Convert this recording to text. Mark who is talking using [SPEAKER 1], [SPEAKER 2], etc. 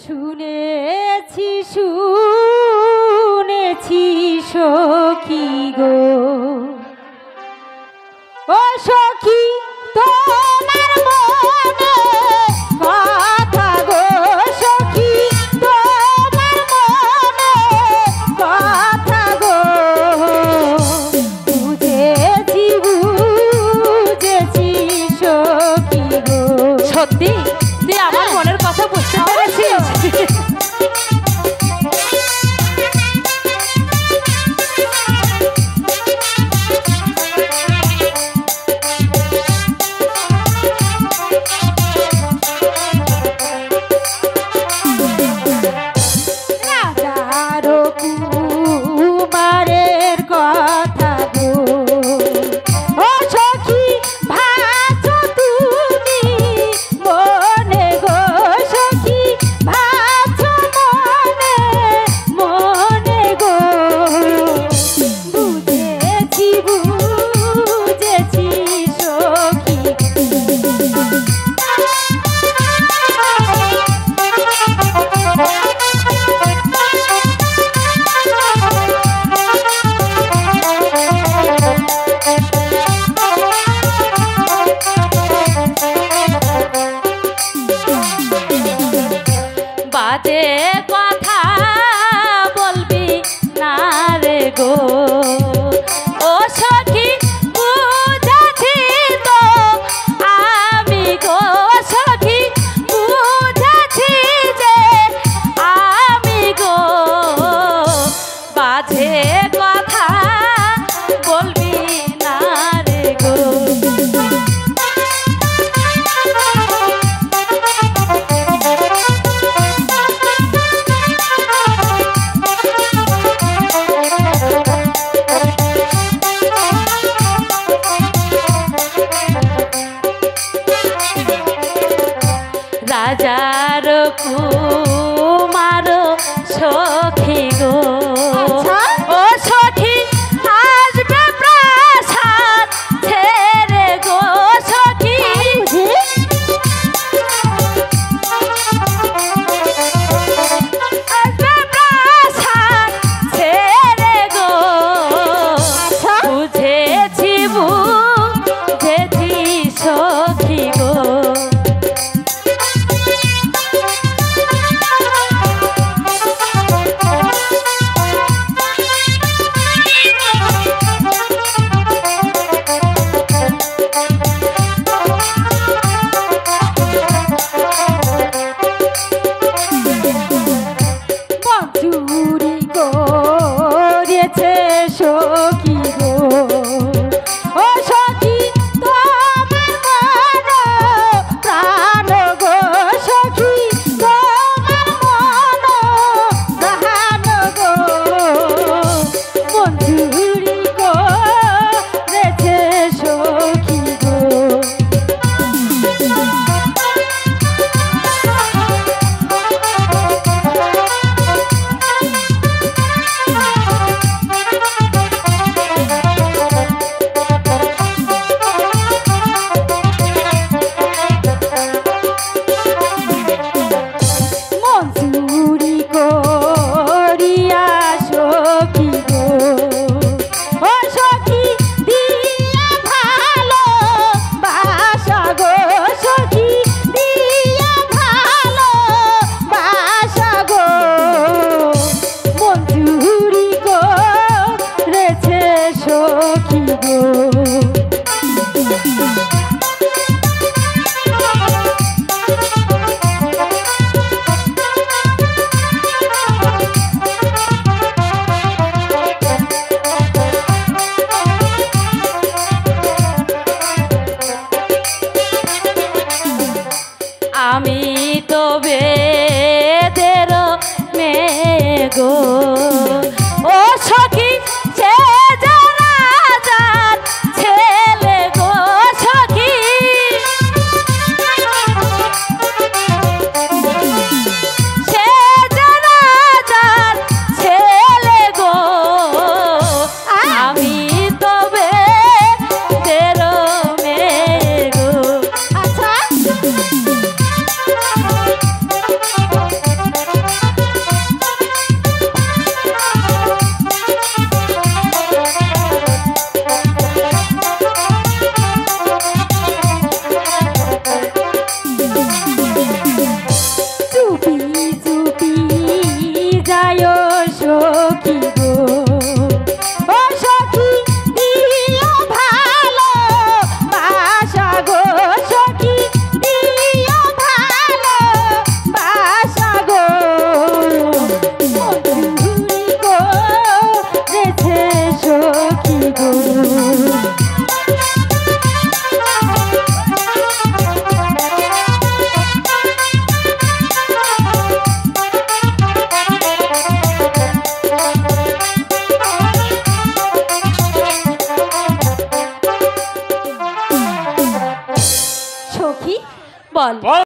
[SPEAKER 1] শুনেছি শুনেছি সখী গো, ও সখী তোমার মনে কথা গো, সখী তোমার মনে কথা গো, বুঝেছি বুঝেছি সখী গো।
[SPEAKER 2] সত্যি তুই আমার মনের কথা বুঝতে পেরেছিস?
[SPEAKER 1] কুমারের কথা গো, ও সখী ভাবছো তুমি মনে গো, সখী ভাবছো মনে মনে গো, বুঝেছি বুঝেছি সখী।
[SPEAKER 2] বাজে কথা বলবি না রে গো, ও সখী বুঝেছি তো আমি গো, সখী বুঝেছি যে আমি গো, বাজে কথা বলবি না রে গো। রাজার কুমার সখী গো, ও সখী আসবে প্রাসাদ ছেড়ে গো, সখী আসবে প্রাসাদ ছেড়ে গো, বুঝেছি বুঝেছি সখী গো।
[SPEAKER 1] চুরি করেছে সখী গো, ও সখী তোমার মন প্রাণ গো, সখী তোমার মন প্রাণ গো, মন চুরি করেছে সখী গো। চুরি করিয়া সখী গো, ও সখী দিয়া ভালো বাসা গো, সখী দিয়া ভালো বাসা গো, মন চুরি করেছে সখী গো।
[SPEAKER 2] আমি তো বেদের মেয়ে গো, ও সখী